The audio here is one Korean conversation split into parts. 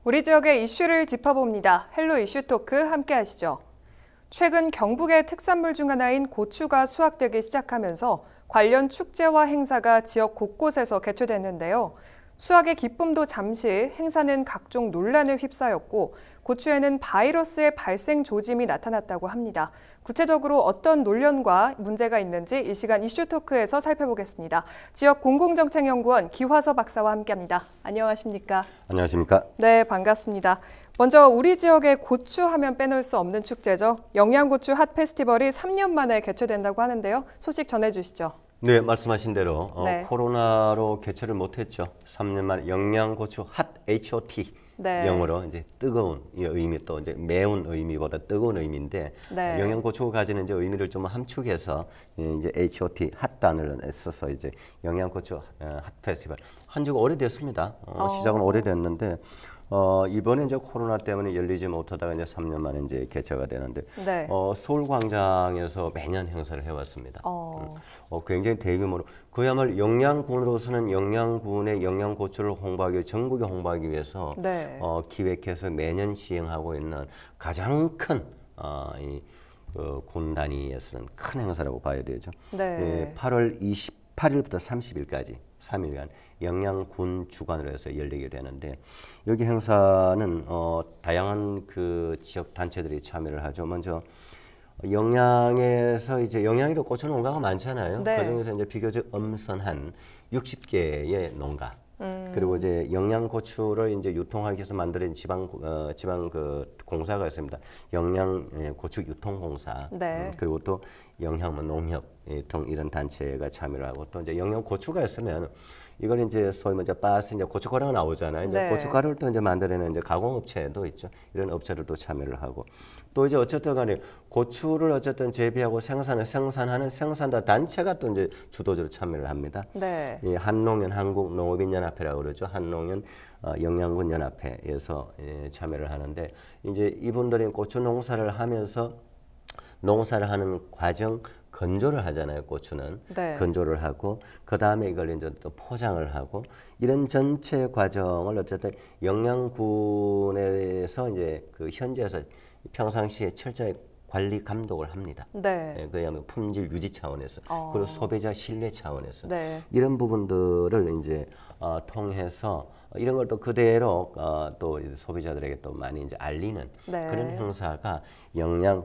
우리 지역의 이슈를 짚어봅니다. 헬로 이슈 토크 함께 하시죠. 최근 경북의 특산물 중 하나인 고추가 수확되기 시작하면서 관련 축제와 행사가 지역 곳곳에서 개최됐는데요. 수확의 기쁨도 잠시 행사는 각종 논란을 휩싸였고 고추에는 바이러스의 발생 조짐이 나타났다고 합니다. 구체적으로 어떤 논란과 문제가 있는지 이 시간 이슈 토크에서 살펴보겠습니다. 지역 공공정책연구원 기화서 박사와 함께합니다. 안녕하십니까? 안녕하십니까? 네, 반갑습니다. 먼저 우리 지역의 고추 하면 빼놓을 수 없는 축제죠. 영양고추 핫 페스티벌이 3년 만에 개최된다고 하는데요. 소식 전해주시죠. 네, 말씀하신 대로 네. 코로나로 개최를 못했죠. 3년 만에 영양고추 핫 HOT 네. 영어로 이제 뜨거운 이 의미, 또 이제 매운 의미보다 뜨거운 의미인데 네. 영양고추가 가지는 이제 의미를 좀 함축해서 이제 HOT 핫 단어를 써서 이제 영양고추 핫 페스티벌 한 지가 오래됐습니다. 시작은 오래됐는데 이번에 이제 코로나 때문에 열리지 못하다가 이제 3년 만에 이제 개최가 되는데 네. 서울광장에서 매년 행사를 해왔습니다. 굉장히 대규모로 그야말로 영양군으로서는 영양군의 영양고추를 홍보하기 전국에 홍보하기 위해서 네. 기획해서 매년 시행하고 있는 가장 큰 군 단위에서는 큰 행사라고 봐야 되죠. 네. 8월 28일부터 30일까지 3일간 영양군 주관으로 해서 열리게 되는데 여기 행사는 다양한 그 지역 단체들이 참여를 하죠. 먼저 영양에서 이제 영양에도 고추 농가가 많잖아요. 네. 그중에서 이제 비교적 엄선한 60개의 농가. 그리고 이제 영양고추를 이제 유통하기 위해서 만들어진 지방 그 공사가 있습니다. 영양고추 유통공사. 네. 그리고 또 영양 농협 등 이런 단체가 참여를 하고 또 이제 영양고추가 있으면 이걸 이제 소위 먼저 빠스 이제 고춧가루가 나오잖아요. 이제 네. 고춧가루를 또 이제 만들어내는 이제 가공업체도 있죠. 이런 업체들도 참여를 하고 또 이제 어쨌든 간에 고추를 어쨌든 재배하고 생산하는 생산자 단체가 또 이제 주도적으로 참여를 합니다. 네. 이 한농연 한국농업인연합회라고 그러죠. 한농연 영양군 연합회에서 참여를 하는데 이제 이분들이 고추 농사를 하면서 농사를 하는 과정 건조를 하잖아요. 고추는 네. 건조를 하고 그 다음에 이걸 이제 또 포장을 하고 이런 전체 과정을 어쨌든 영양군에서 이제 그 현지에서 평상시에 철저히 관리 감독을 합니다. 네. 그야말로 품질 유지 차원에서 그리고 소비자 신뢰 차원에서 네. 이런 부분들을 이제 통해서 이런 걸 또 그대로 또 소비자들에게 또 많이 이제 알리는 네. 그런 행사가 영양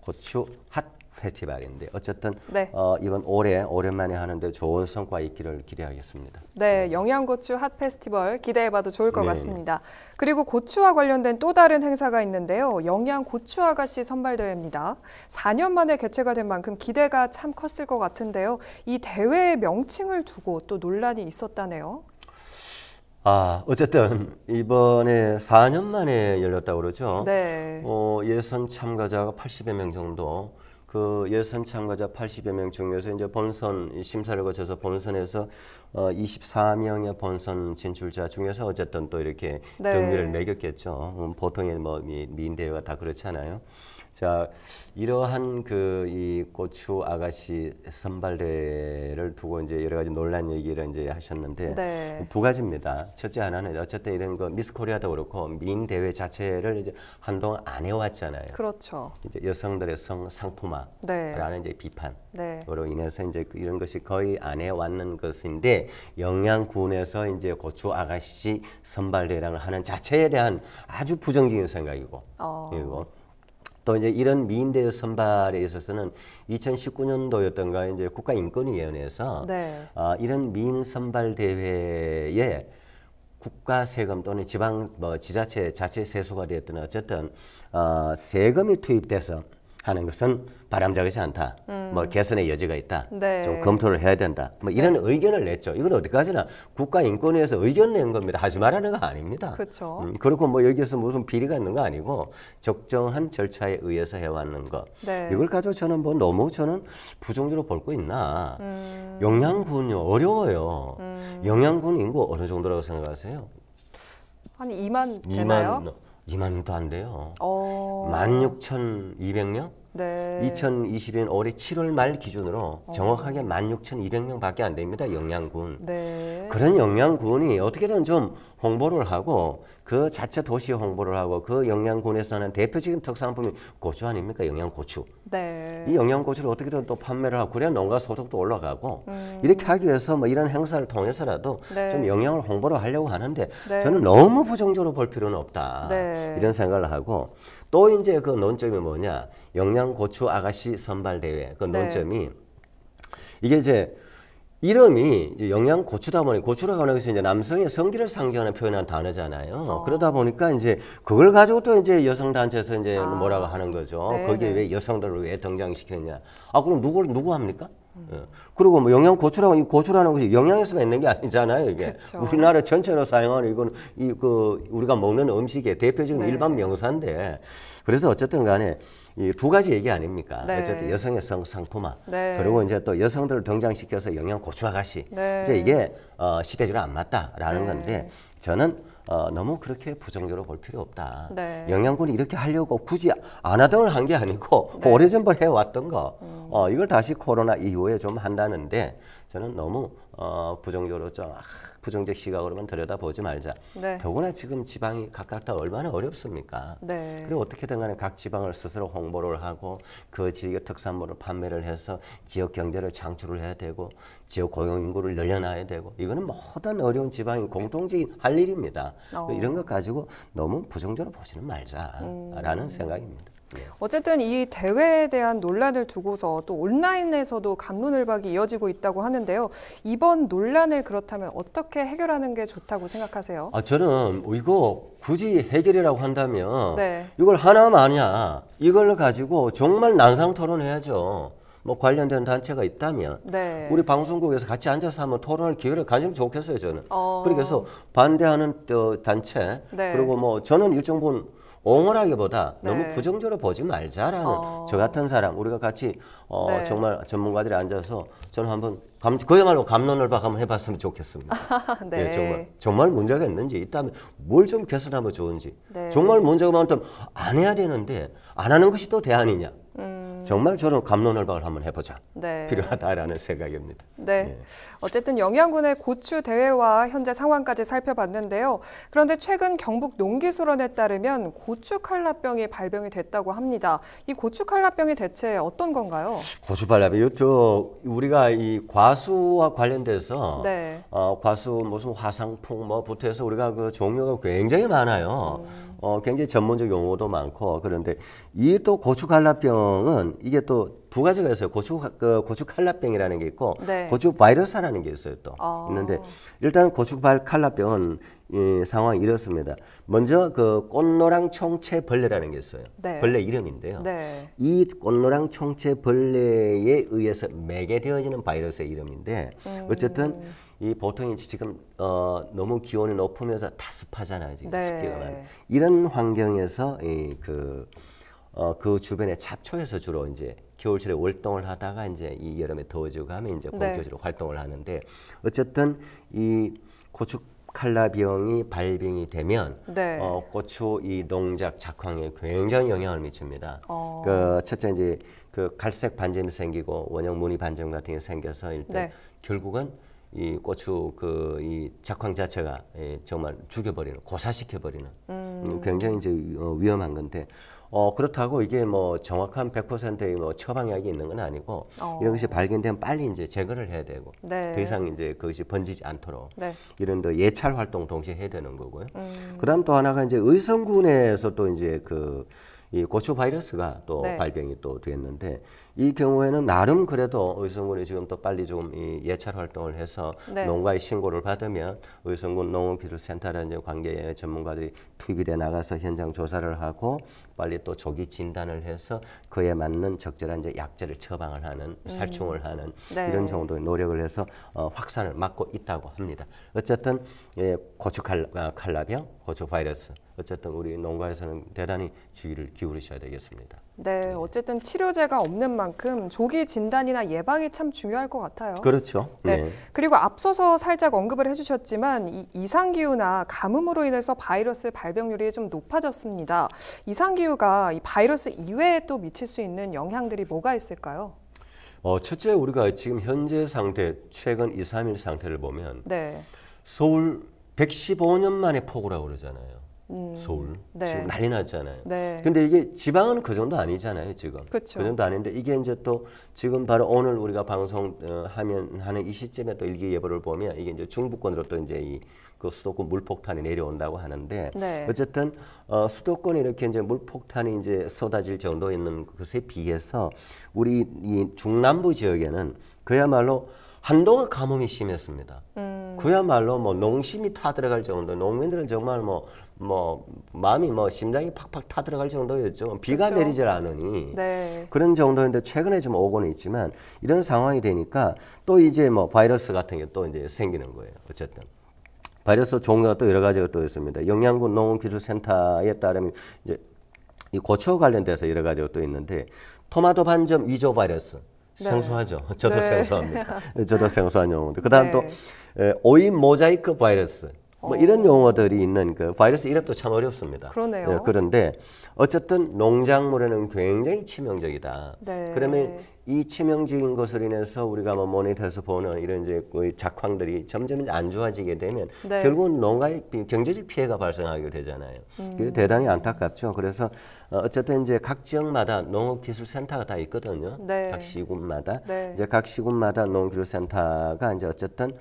고추 핫 페스티벌인데 어쨌든 네. 이번 올해 오랜만에 하는데 좋은 성과 있기를 기대하겠습니다. 네, 영양고추 핫 페스티벌 기대해봐도 좋을 것 네. 같습니다. 그리고 고추와 관련된 또 다른 행사가 있는데요. 영양고추 아가씨 선발대회입니다. 4년 만에 개최가 된 만큼 기대가 참 컸을 것 같은데요. 이 대회의 명칭을 두고 또 논란이 있었다네요. 어쨌든 이번에 4년 만에 열렸다고 그러죠. 네. 예선 참가자가 80여 명 정도. 그 예선 참가자 80여 명 중에서 이제 본선 심사를 거쳐서 본선에서 24명의 본선 진출자 중에서 어쨌든 또 이렇게 네. 경기를 매겼겠죠. 보통의 뭐 미인 대회가 다 그렇잖아요. 자, 이러한 이 고추 아가씨 선발대회를 두고 이제 여러 가지 논란 얘기를 이제 하셨는데 네. 두 가지입니다. 첫째 하나는 어쨌든 이런 거 미스 코리아도 그렇고 미인 대회 자체를 이제 한동안 안 해왔잖아요. 그렇죠. 이제 여성들의 성 상품화라는 네. 이제 비판으로 네. 인해서 이제 이런 것이 거의 안 해왔는 것인데 영양군에서 이제 고추 아가씨 선발대회를 하는 자체에 대한 아주 부정적인 생각이고 그리고 또 이제 이런 미인대회 선발에 있어서는 2019년도였던가 이제 국가인권위원회에서 네. 이런 미인 선발 대회에 국가 세금 또는 지방 지자체 자체 세수가 되었든 어쨌든 세금이 투입돼서 하는 것은 바람직하지 않다. 뭐 개선의 여지가 있다. 네. 좀 검토를 해야 된다. 뭐 이런 의견을 냈죠. 이건 어디까지나 국가인권위에서 의견 낸 겁니다. 하지 말라는 거 아닙니다. 그렇죠. 그렇고 뭐 여기에서 무슨 비리가 있는 거 아니고 적정한 절차에 의해서 해왔는 거. 네. 이걸 가지고 저는 뭐 너무 부정적으로 볼 거 있나. 영양군요 어려워요. 영양군 인구 어느 정도라고 생각하세요? 한 2만 되나요? 2만도 안 돼요. 16,200명? 네. 2021년 올해 7월 말 기준으로 정확하게 16,200명밖에 안 됩니다. 영양군. 네. 그런 영양군이 어떻게든 좀 홍보를 하고 그 자체 도시 홍보를 하고 그 영양군에서 하는 대표적인 특산품이 고추 아닙니까? 영양고추. 네. 이 영양고추를 어떻게든 또 판매를 하고 그래야 농가 소득도 올라가고 이렇게 하기 위해서 뭐 이런 행사를 통해서라도 네. 좀 영양을 홍보를 하려고 하는데 네. 저는 너무 부정적으로 볼 필요는 없다. 네. 이런 생각을 하고 또 이제 그 논점이 뭐냐? 영양고추 아가씨 선발대회 그 네. 논점이 이게 이제 이름이 이제 영양고추다 보니 고추라고 하는 것이 이제 남성의 성기를 상징하는 표현한 단어잖아요. 그러다 보니까 이제 그걸 가지고 또 이제 여성 단체에서 이제 뭐라고 하는 거죠. 네, 거기에 네. 왜 여성들을 왜 등장시키느냐? 아 그럼 누구 합니까? 예. 그리고 뭐 영양고추라고 이 고추라는 것이 영양에서만 있는 게 아니잖아요. 이게 그쵸. 우리나라 전체로 사용하는 이건 이 그 우리가 먹는 음식의 대표적인 네. 일반 명사인데 그래서 어쨌든 간에 이 두 가지 얘기 아닙니까? 네. 어쨌든 여성의 상품화 네. 그리고 이제 또 여성들을 등장시켜서 영양고추 아가씨 네. 이제 이게 시대적으로 안 맞다라는 네. 건데 저는 너무 그렇게 부정적으로 볼 필요 없다. 네. 영양군이 이렇게 하려고 굳이 안 하던 한 게 아니고 네. 오래전부터 해왔던 거 이걸 다시 코로나 이후에 좀 한다는데 저는 너무 부정적으로 좀 부정적 시각으로만 들여다보지 말자. 네. 더구나 지금 지방이 각각 다 얼마나 어렵습니까? 네. 그리고 어떻게든 간에 각 지방을 스스로 홍보를 하고 그 지역의 특산물을 판매를 해서 지역 경제를 창출을 해야 되고 지역 고용 인구를 늘려놔야 되고 이거는 모든 어려운 지방이 공통적인 할 일입니다. 이런 것 가지고 너무 부정적으로 보지는 말자라는 생각입니다. 네. 어쨌든 이 대회에 대한 논란을 두고서 또 온라인에서도 갑론을박이 이어지고 있다고 하는데요. 이번 논란을 그렇다면 어떻게 해결하는 게 좋다고 생각하세요? 저는 이거 굳이 해결이라고 한다면 네. 이걸 하나만이야. 이걸 가지고 정말 난상 토론해야죠. 뭐 관련된 단체가 있다면 네. 우리 방송국에서 같이 앉아서 한번 토론할 기회를 가지면 좋겠어요. 저는. 그래서 어. 반대하는 단체 네. 그리고 뭐 저는 일정 부분 옹호하기보다 네. 너무 부정적으로 보지 말자라는 저 같은 사람 우리가 같이 네. 정말 전문가들이 앉아서 저는 한번 그야말로 갑론을박 한번 해봤으면 좋겠습니다. 네. 예, 정말 문제가 있는지 있다면 뭘 좀 개선하면 좋은지 네. 정말 문제가 많다면 안 해야 되는데 안 하는 것이 또 대안이냐 정말 저는 갑론을박을 한번 해보자 네. 필요하다라는 생각입니다. 네. 예. 어쨌든 영양군의 고추 대회와 현재 상황까지 살펴봤는데요. 그런데 최근 경북 농기술원에 따르면 고추 칼라병이 발병이 됐다고 합니다. 이 고추 칼라병이 대체 어떤 건가요? 고추발라비 우리가 이 과수와 관련돼서 네. 과수 무슨 화상풍 뭐부터 해서 우리가 그 종류가 굉장히 많아요. 굉장히 전문적 용어도 많고 그런데 이 또 고추 칼라병은 이게 또 두 가지가 있어요. 고추 칼라병이라는 게 있고 네. 고추 바이러스라는 게 있어요. 또 있는데 일단 고추 칼라병은 이 상황이 이렇습니다. 먼저 그 꽃노랑 총체 벌레라는 게 있어요. 네. 벌레 이름인데요. 네. 이 꽃노랑 총체 벌레에 의해서 매개되어지는 바이러스의 이름인데 어쨌든 이 보통 이제 지금 너무 기온이 높으면서 다습하잖아요. 지금 네. 습기가 많은 이런 환경에서 그 주변에 잡초에서 주로 이제 겨울철에 월동을 하다가 이제 이 여름에 더워지고 하면 이제 본격적으로 활동을 하는데 어쨌든 이 고추 칼라병이 발병이 되면 네. 고추 이 농작 작황에 굉장히 영향을 미칩니다. 어. 그 첫째 이제 그 갈색 반점이 생기고 원형 무늬 반점 같은 게 생겨서 일단 네. 결국은 이 고추 그 이 작황 자체가 정말 죽여버리는 고사시켜버리는 굉장히 이제 위험한 건데 그렇다고 이게 뭐 정확한 100%의 뭐 처방약이 있는 건 아니고 이런 것이 발견되면 빨리 이제 제거를 해야 되고 네. 더 이상 이제 그것이 번지지 않도록 네. 이런 더 예찰 활동 동시에 해야 되는 거고요. 그다음 또 하나가 이제 의성군에서 또 이제 이 고추 바이러스가 또 네. 발병이 또 됐는데 이 경우에는 나름 그래도 의성군이 지금 또 빨리 좀 이 예찰 활동을 해서 네. 농가의 신고를 받으면 의성군 농업기술센터라는 관계 전문가들이 투입이 돼 나가서 현장 조사를 하고 빨리 또 조기 진단을 해서 그에 맞는 적절한 이제 약제를 처방을 하는 살충을 하는 네. 이런 정도의 노력을 해서 확산을 막고 있다고 합니다. 어쨌든 고추 칼라병, 고추 바이러스 어쨌든 우리 농가에서는 대단히 주의를 기울이셔야 되겠습니다. 네, 어쨌든 치료제가 없는 만큼 조기 진단이나 예방이 참 중요할 것 같아요. 그렇죠. 네. 네. 그리고 앞서서 살짝 언급을 해주셨지만 이 이상기후나 가뭄으로 인해서 바이러스 발병률이 좀 높아졌습니다. 이상기후가 이 바이러스 이외에 또 미칠 수 있는 영향들이 뭐가 있을까요? 첫째 우리가 지금 현재 상태, 최근 2, 3일 상태를 보면 네. 서울 115년 만에 폭우라고 그러잖아요. 서울 네. 지금 난리 났잖아요. 네. 근데 이게 지방은 그 정도 아니잖아요. 지금 그쵸. 그 정도 아닌데 이게 이제 또 지금 바로 오늘 우리가 방송 하는 이 시점에 또 일기예보를 보면 이게 이제 중부권으로 또 이제 그 수도권 물폭탄이 내려온다고 하는데 네. 어쨌든 수도권에 이렇게 이제 물폭탄이 이제 쏟아질 정도 있는 것에 비해서 우리 이 중남부 지역에는 그야말로 한동안 가뭄이 심했습니다. 그야말로 뭐 농심이 타들어갈 정도, 농민들은 정말 뭐 마음이 심장이 팍팍 타들어갈 정도였죠. 비가 그렇죠. 내리질 않으니 네. 그런 정도인데 최근에 좀 오고는 있지만 이런 상황이 되니까 또 이제 뭐 바이러스 같은 게 또 이제 생기는 거예요. 어쨌든. 바이러스 종류가 또 여러 가지가 또 있습니다. 영양군 농업기술센터에 따르면 이제 이 고추와 관련돼서 여러 가지가 또 있는데 토마토 반점 위조 바이러스 네. 생소하죠. 저도 네. 생소합니다. 저도 생소한 용어인데 그다음 네. 또 오인 모자이크 바이러스 뭐 이런 용어들이 있는 그 바이러스 이름도 참 어렵습니다. 그러네요. 그런데 어쨌든 농작물에는 굉장히 치명적이다. 네. 그러면 이 치명적인 것으로 인해서 우리가 뭐 모니터에서 보는 이런 이제 작황들이 점점 이제 안 좋아지게 되면 네. 결국은 농가의 경제적 피해가 발생하게 되잖아요. 그게 대단히 안타깝죠. 그래서 어쨌든 이제 각 지역마다 농업기술센터가 다 있거든요. 네. 각 시군마다 네. 이제 각 시군마다 농기술센터가 이제 어쨌든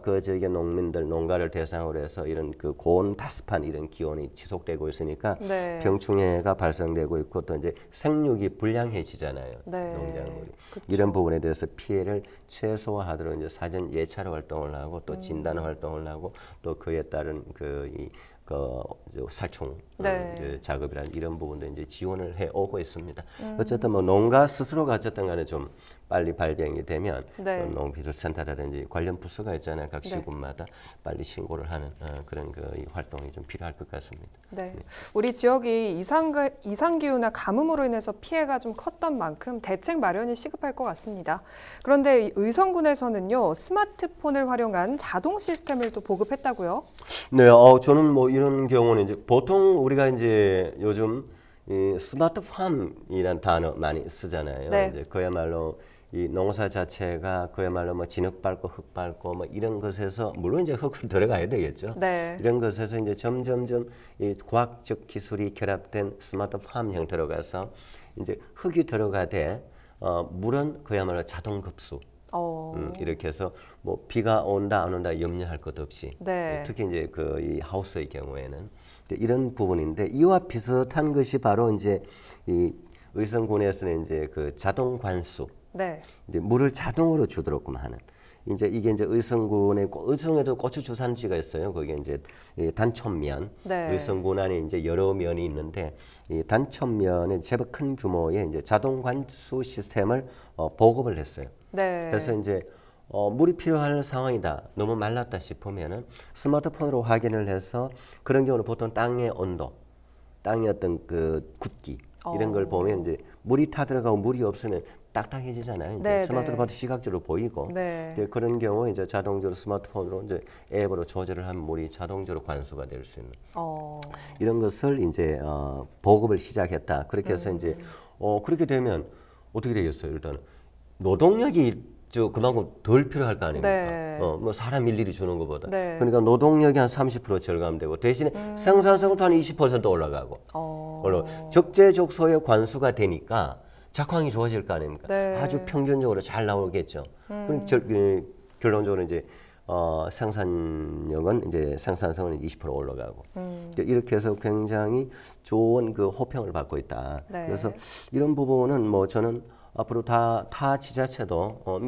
그 지역의 농민들, 농가를 대상으로 해서 이런 그 고온 다습한 이런 기온이 지속되고 있으니까 네. 병충해가 발생되고 있고 또 이제 생육이 불량해지잖아요. 네. 농작물이. 그쵸. 이런 부분에 대해서 피해를 최소화하도록 이제 사전 예찰 활동을 하고 또 진단 활동을 하고 또 그에 따른 살충 네. 작업이란 이런 부분도 이제 지원을 해 오고 있습니다. 어쨌든 뭐 농가 스스로가 어쨌든 간에 좀 빨리 발병이 되면 네. 농기술센터라든지 관련 부서가 있잖아요. 각 네. 시군마다 빨리 신고를 하는 그런 이 활동이 좀 필요할 것 같습니다. 네. 우리 지역이 이상기후나 가뭄으로 인해서 피해가 좀 컸던 만큼 대책 마련이 시급할 것 같습니다. 그런데 의성군에서는요, 스마트폰을 활용한 자동 시스템을 또 보급했다고요? 네, 저는 뭐 이런 경우는 이제 보통 우리가 이제 요즘 이 스마트팜이란 단어 많이 쓰잖아요. 네. 이제 그야말로 이 농사 자체가 그야말로 뭐 진흙 밟고 흙 밟고 뭐 이런 것에서 물론 이제 흙을 들어가야 되겠죠. 네. 이런 것에서 이제 점점점 이 과학적 기술이 결합된 스마트팜 형태로 가서 이제 흙이 들어가되 물은 그야말로 자동 급수. 이렇게 해서 뭐 비가 온다 안 온다 염려할 것 없이 네. 특히 이제 이 하우스의 경우에는 이런 부분인데 이와 비슷한 것이 바로 이제 이 의성군에서는 이제 그 자동 관수 네. 이제 물을 자동으로 주도록끔 하는 이제 이게 이제 의성에도 고추 주산지가 있어요. 거기에 이제 단촌면 네. 의성군 안에 이제 여러 면이 있는데 이 단촌면에 제법 큰 규모의 이제 자동 관수 시스템을 보급을 했어요. 네. 그래서 이제 물이 필요한 상황이다. 너무 말랐다 싶으면은 스마트폰으로 확인을 해서 그런 경우는 보통 땅의 온도, 땅의 어떤 그 굳기 이런 걸 보면 이제 물이 타 들어가고 물이 없으면 딱딱해지잖아요. 이제 네, 스마트폰 봐도 네. 시각적으로 보이고 네. 이제 그런 경우 이제 자동적으로 스마트폰으로 이제 앱으로 조절을 하면 물이 자동적으로 관수가 될 수 있는 이런 것을 이제 보급을 시작했다. 그렇게 해서 이제 그렇게 되면 어떻게 되겠어요? 일단 노동력이 그만큼 덜 필요할 거 아닙니까? 네. 뭐 사람 일일이 주는 것보다. 네. 그러니까 노동력이 한 30% 절감되고 대신에 생산성도 한 20% 올라가고. 적재적소에 관수가 되니까 작황이 좋아질 거 아닙니까? 네. 아주 평균적으로 잘 나오겠죠. 그럼 결론적으로 이제 생산력은 이제 생산성은 20% 올라가고 이렇게 해서 굉장히 좋은 그 호평을 받고 있다. 네. 그래서 이런 부분은 뭐 저는 앞으로 타 지자체도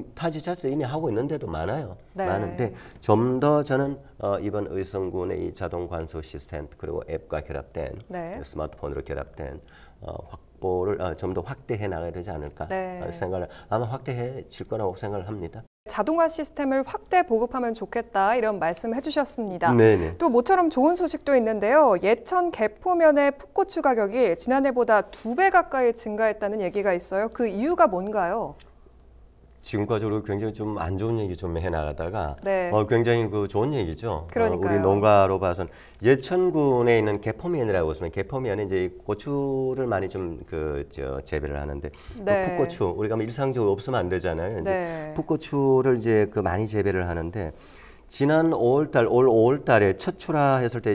이미 하고 있는데도 많아요. 네. 많은데 좀 더 저는 이번 의성군의 이 자동 관수 시스템 그리고 앱과 결합된 네. 스마트폰으로 결합된 확보를 좀 더 확대해 나가야 되지 않을까 네. 생각을 아마 확대해 질 거라고 생각을 합니다. 자동화 시스템을 확대 보급하면 좋겠다 이런 말씀을 해주셨습니다. 네네. 또 모처럼 좋은 소식도 있는데요. 예천 개포면의 풋고추 가격이 지난해보다 2배 가까이 증가했다는 얘기가 있어요. 그 이유가 뭔가요? 지금까지로 굉장히 좀 안 좋은 얘기 좀 해나가다가 네. 굉장히 그 좋은 얘기죠. 그러니까요. 우리 농가로 봐서는 예천군에 있는 개포면이라고 있습니다. 개포면은 이제 고추를 많이 좀 재배를 하는데 네. 그 풋고추 우리가 일상적으로 없으면 안 되잖아요. 이제 네. 풋고추를 이제 많이 재배를 하는데 지난 5월달 올 5월달에 첫 출하했을 때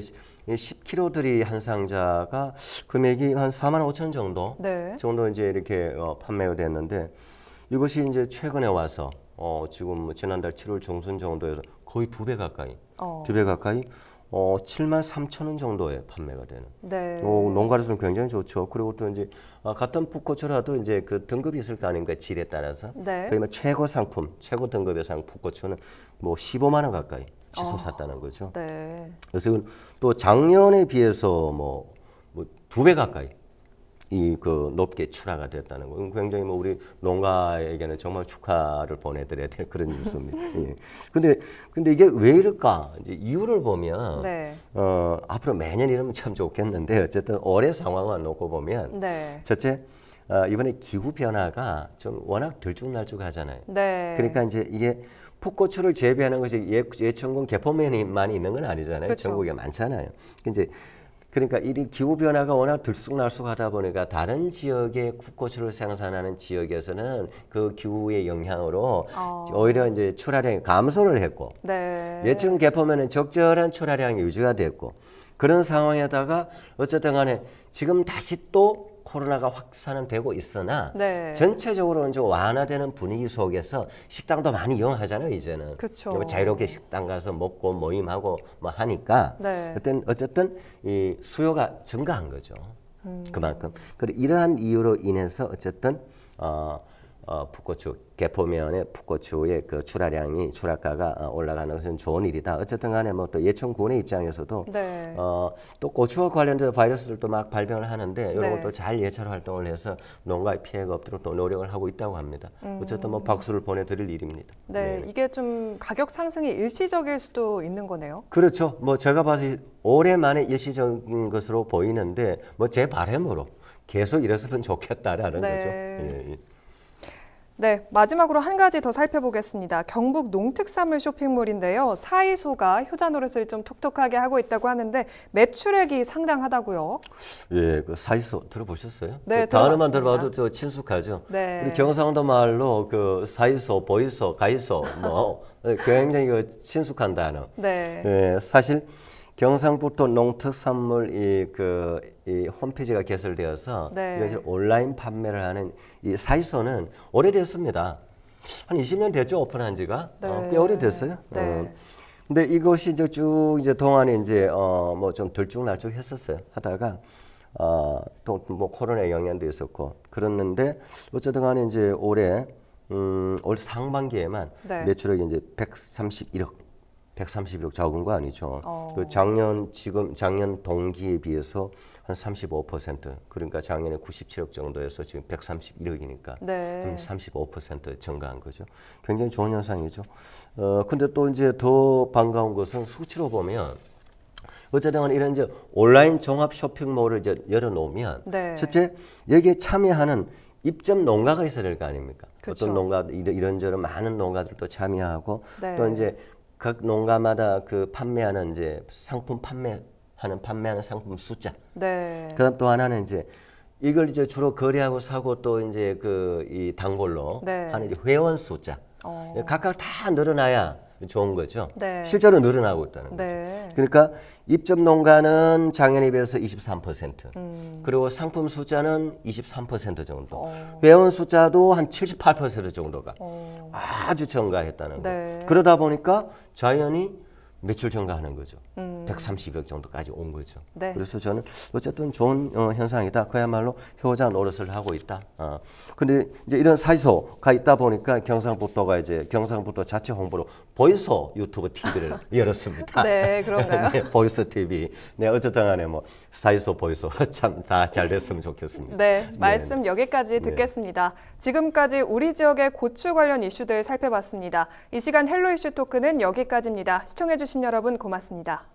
10kg들이 한 상자가 금액이 한 45,000원 정도 네. 정도 이제 이렇게 판매가 됐는데. 이것이 이제 최근에 와서 지금 지난달 7월 중순 정도에서 거의 2배 가까이, 2배 가까이 73,000원 정도에 판매가 되는. 네. 농가로서는 굉장히 좋죠. 그리고 또 이제 같은 풋고추라도 이제 그 등급이 있을 거 아닙니까? 질에 따라서. 네. 그러면 최고 상품, 최고 등급의 풋고추는 뭐 15만 원 가까이 치솟았다는 거죠. 네. 그래서 또 작년에 비해서 뭐 2배 가까이. 높게 출하가 됐다는 거. 굉장히 우리 농가에게는 정말 축하를 보내드려야 될 그런 뉴스입니다. 예. 근데 이게 왜 이럴까? 이제 이유를 보면, 네. 앞으로 매년 이러면 참 좋겠는데, 어쨌든 올해 상황만 놓고 보면, 네. 첫째, 이번에 기후 변화가 좀 워낙 들쭉날쭉하잖아요. 네. 그러니까 이제 이게 풋고추를 재배하는 것이 예천군 개포면이만 있는 건 아니잖아요. 그렇죠. 전국에 많잖아요. 그러니까 이 기후 변화가 워낙 들쑥날쑥하다 보니까 다른 지역의 풋고추를 생산하는 지역에서는 그 기후의 영향으로 오히려 이제 출하량이 감소를 했고 네. 예천 개포면은 적절한 출하량이 유지가 됐고 그런 상황에다가 어쨌든 간에 지금 다시 또 코로나가 확산은 되고 있으나 네. 전체적으로 이제 완화되는 분위기 속에서 식당도 많이 이용하잖아요 이제는. 그쵸. 자유롭게 식당 가서 먹고 모임하고 뭐 하니까 네. 어쨌든 이 수요가 증가한 거죠. 그만큼. 그리고 이러한 이유로 인해서 어쨌든 풋고추 개포면의 풋고추의 그 출하가가 올라가는 것은 좋은 일이다. 어쨌든 간에 뭐 또 예천군의 입장에서도 네. 또 고추와 관련된 바이러스들도 막 발병을 하는데 이런 네. 것도 잘 예찰 활동을 해서 농가의 피해가 없도록 또 노력을 하고 있다고 합니다. 어쨌든 뭐 박수를 보내드릴 일입니다. 네. 이게 좀 가격 상승이 일시적일 수도 있는 거네요. 그렇죠. 뭐 제가 봐서 오랜만에 일시적인 것으로 보이는데 뭐 제 바람으로 계속 이랬으면 좋겠다라는 네. 거죠. 예. 네, 마지막으로 한 가지 더 살펴보겠습니다. 경북 농특산물 쇼핑몰인데요. 사이소가 효자 노릇을 좀 톡톡하게 하고 있다고 하는데 매출액이 상당하다고요. 예, 그 사이소 들어보셨어요? 네, 단어만 들어봤습니다. 들어봐도 저 친숙하죠. 네. 우리 경상도 말로 그 사이소, 보이소, 가이소 뭐 굉장히 그 친숙한 단어. 네. 예, 사실 경상북도 농특산물 이 홈페이지가 개설되어서 네. 이것을 온라인 판매를 하는 이 사이소는 오래됐습니다. 한 20년 됐죠, 오픈한 지가. 네. 꽤 오래됐어요. 네. 근데 이것이 이제 동안에 이제 뭐 좀 들쭉날쭉 했었어요. 하다가 또 뭐 코로나 영향도 있었고 그랬는데 어쨌든 간에 이제 올 상반기에만 네. 매출액이 이제 131억 적은 거 아니죠. 그 작년 동기에 비해서 한 35% 그러니까 작년에 97억 정도에서 지금 131억이니까 네. 35% 증가한 거죠. 굉장히 좋은 현상이죠. 근데 또 이제 더 반가운 것은 수치로 보면 어쨌든 이런 이제 온라인 종합 쇼핑몰을 이제 열어놓으면 네. 첫째 여기에 참여하는 입점 농가가 있어야 될 거 아닙니까? 그쵸. 어떤 농가 이런저런 많은 농가들도 참여하고 네. 또 이제 각 농가마다 그 판매하는 이제 판매하는 상품 숫자. 네. 그다음 또 하나는 이제 이걸 이제 주로 거래하고 사고 또 이제 이 단골로 네. 하는 이제 회원 숫자. 각각 다 늘어나야 좋은 거죠. 네. 실제로 늘어나고 있다는 거죠. 네. 그러니까 입점 농가는 작년에 비해서 23%, 그리고 상품 숫자는 23% 정도, 회원 숫자도 한 78% 정도가 아주 증가했다는 네. 거. 그러다 보니까 자연히 매출 증가하는 거죠. 130억 정도까지 온 거죠. 네. 그래서 저는 어쨌든 좋은 현상이다. 그야말로 효자 노릇을 하고 있다. 근데 이제 이런 사이소가 있다 보니까 경상북도가 이제 경상북도 자체 홍보로 보이소 유튜브 TV를 열었습니다. 네, 그런가요? 네, 보이소 TV. 네, 어쨌든 간에 뭐 사이소 보이소 참 다 잘 됐으면 좋겠습니다. 네, 말씀 여기까지 듣겠습니다. 지금까지 우리 지역의 고추 관련 이슈들 살펴봤습니다. 이 시간 헬로 이슈 토크는 여기까지입니다. 시청해주신 여러분 고맙습니다.